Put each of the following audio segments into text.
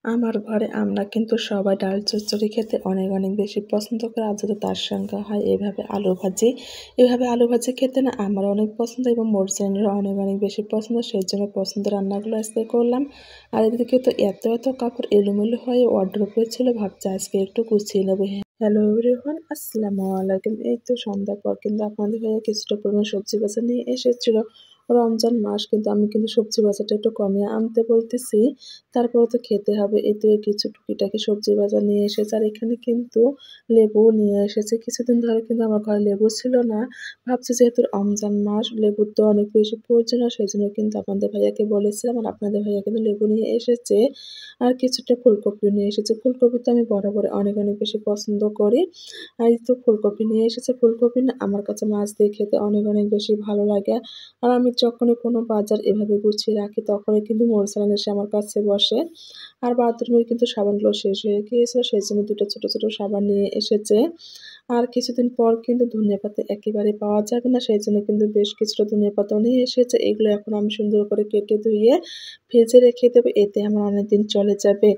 আমার ঘরে আমরা কিন্তু সবাই ডাল চচ্চড়ি খেতে অনেক অনেক বেশি পছন্দ করি। আর যদি তার সঙ্গে হয় এভাবে আলু ভাজি, এভাবে আলু ভাজি খেতে না আমার অনেক পছন্দ এবং মোরসেনেরও অনেক অনেক বেশি পছন্দ। সেই জন্য পছন্দের রান্নাগুলো আজকে করলাম। আর এদিকে তো এত এত কাপড় এলোমেলো হয়ে ওয়ার্ড্রোবে ছিল, ভাবছি আজকে একটু গুছিয়ে নেবো। হ্যালো এভরিওয়ান, আসসালামু আলাইকুম। এই তো সন্ধ্যার পর কিন্তু আপনাদের হয়ে কিছুটা পরিমাণ সবজি বাজার নিয়ে এসেছিল। রমজান মাস কিন্তু আমি কিন্তু সবজি বাজারটা একটু কমিয়ে আনতে বলতেছি, তারপরে তো খেতে হবে। এই তো কিছু টুকিটাকি সবজি বাজার নিয়ে এসেছে। আর এখানে কিন্তু লেবু নিয়ে এসেছে। কিছুদিন ধরে কিন্তু আমার ঘরে লেবু ছিল না। ভাবছি যেহেতু রমজান মাস, লেবুর তো অনেক বেশি প্রয়োজন, আর সেই জন্য কিন্তু আপনাদের ভাইয়াকে বলেছিলাম। আর আপনাদের ভাইয়া কিন্তু লেবু নিয়ে এসেছে। আর কিছুটা ফুলকপিও নিয়ে এসেছে। ফুলকপি তো আমি বরাবর অনেক অনেক বেশি পছন্দ করি। আর এই তো ফুলকপি নিয়ে এসেছে। ফুলকপি না আমার কাছে মাছ দিয়ে খেতে অনেক অনেক বেশি ভালো লাগে। আর আমি যখনই কোনো বাজার এভাবে গুছিয়ে রাখি তখনই কিন্তু মোরসালান এসে আমার কাছে বসে। আর বাথরুমের কিন্তু সাবানগুলো শেষ হয়ে গিয়েছিল, সেজন্য ২ টা ছোট ছোট সাবান নিয়ে এসেছে। আর কিছুদিন পর কিন্তু ধনিয়াপাতা একেবারে পাওয়া যাবে না, সেজন্য কিন্তু বেশ কিছুটা ধনিয়াপাতাও নিয়ে এসেছে। এগুলো এখন আমি সুন্দর করে কেটে ধুয়ে ফ্রিজে রেখে দেবো, এতে আমার অনেকদিন চলে যাবে।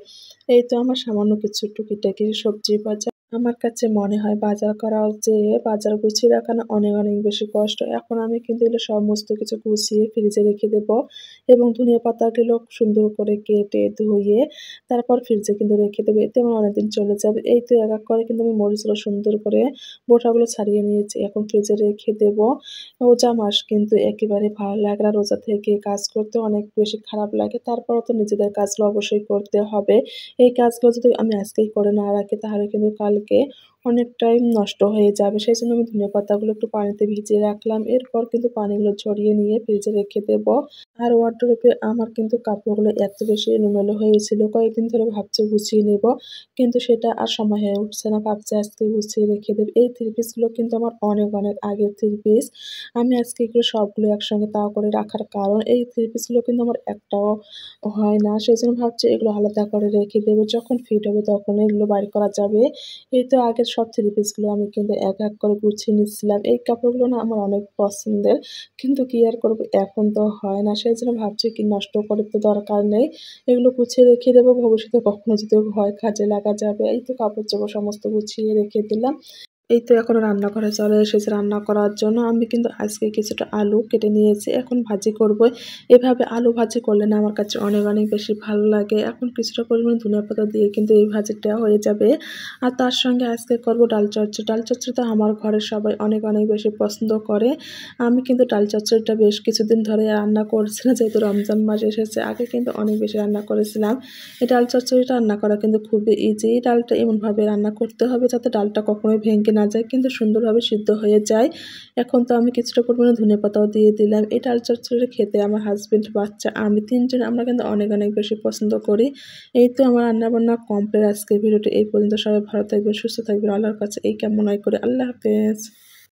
এই তো আমার সামান্য কিছু টুকিটাকি সবজি বাজার। আমার কাছে মনে হয় বাজার করার চেয়ে বাজার গুছিয়ে রাখা না অনেক অনেক বেশি কষ্ট। এখন আমি কিন্তু এগুলো সমস্ত কিছু গুছিয়ে ফ্রিজে রেখে দেবো এবং ধনিয়া পাতাগুলো সুন্দর করে কেটে ধুয়ে তারপর ফ্রিজে কিন্তু রেখে দেবো। এতে আমার অনেকদিন চলে যাবে। এই তো এক এক করে কিন্তু আমি মরিচগুলো সুন্দর করে বোঁটাগুলো ছাড়িয়ে নিয়েছি। এখন ফ্রিজে রেখে দেবো। রোজা মাস কিন্তু একেবারে ভালো লাগে না। রোজা থেকে কাজ করতে অনেক বেশি খারাপ লাগে। তারপরেও তো নিজেদের কাজগুলো অবশ্যই করতে হবে। এই কাজগুলো যদি আমি আজকেই করে না রাখি তাহলে কিন্তু কালকে অনেকটাই নষ্ট হয়ে যাবে। সেজন্য আমি ধনেপাতাগুলো একটু পানিতে ভিজিয়ে রাখলাম। এরপর কিন্তু পানিগুলো ঝরিয়ে নিয়ে ফ্রিজে রেখে দেবো। আর ওয়ারড্রোবে আমার কিন্তু কাপড়গুলো এত বেশি এলোমেলো হয়েছিল, কয়েকদিন ধরে ভাবছি গুছিয়ে নেব। কিন্তু সেটা আর সময় হয়ে উঠছে না। ভাবছি আজকে গুছিয়ে রেখে দেব। এই 3 পিসগুলো কিন্তু আমার অনেক অনেক আগের 3 পিস। আমি আজকে এগুলো সবগুলো একসঙ্গে তাও করে রাখার কারণ এই 3 পিসগুলো কিন্তু আমার একটাও হয় না। সেজন্য ভাবছি এগুলো আলাদা করে রেখে দেবো। যখন ফিট হবে তখন এগুলো বাইর করা যাবে। এই তো আগের সব 3 পিসগুলো আমি কিন্তু এক এক করে গুছিয়ে নিচ্ছিলাম। এই কাপড়গুলো না আমার অনেক পছন্দের। কিন্তু কি আর করব, এখন তো হয় না। সেজন্য ভাবছি কি নষ্ট করে তো দরকার নেই। এগুলো গুছিয়ে রেখে দেবো। ভবিষ্যতে কখনো যদি হয় কাজে লাগা যাবে। এই তো কাপড়-চোপড় সমস্ত গুছিয়ে রেখে দিলাম। এই তো এখন রান্নাঘরে চলে এসেছি রান্না করার জন্য। আমি কিন্তু আজকে কিছুটা আলু কেটে নিয়েছি। এখন ভাজি করব। এভাবে আলু ভাজি করলে না আমার কাছে অনেক অনেক বেশি ভালো লাগে। এখন কিছুটা পরিমাণে ধনিয়াপাতা দিয়ে কিন্তু এই ভাজিটা হয়ে যাবে। আর তার সঙ্গে আজকে করব ডাল চচ্চড়ি। ডাল চচ্চড়িটা আমার ঘরের সবাই অনেক অনেক বেশি পছন্দ করে। আমি কিন্তু ডাল চচ্চড়িটা বেশ কিছুদিন ধরে রান্না করছি না, যেহেতু রমজান মাস এসেছে। আগে কিন্তু অনেক বেশি রান্না করেছিলাম। এই ডাল চচ্চড়িটা রান্না করা কিন্তু খুবই ইজি। ডালটা এমনভাবে রান্না করতে হবে যাতে ডালটা কখনোই ভেঙে না যায়, কিন্তু সুন্দরভাবে সিদ্ধ হয়ে যায়। এখন তো আমি কিছুটা পরিমাণে ধনেপাতাও দিয়ে দিলাম। এই ডাল চচ্চড়ি খেতে আমার হাসব্যান্ড, বাচ্চা, আমি ৩ জন আমরা কিন্তু অনেক অনেক বেশি পছন্দ করি। এই তো আমার রান্নাবান্না কমপ্লিট। আজকের ভিডিওটি এই পর্যন্ত। সবাই ভালো থাকবেন, সুস্থ থাকবেন। আল্লাহর কাছে এই কামনাই করি। আল্লাহ হাফেজ।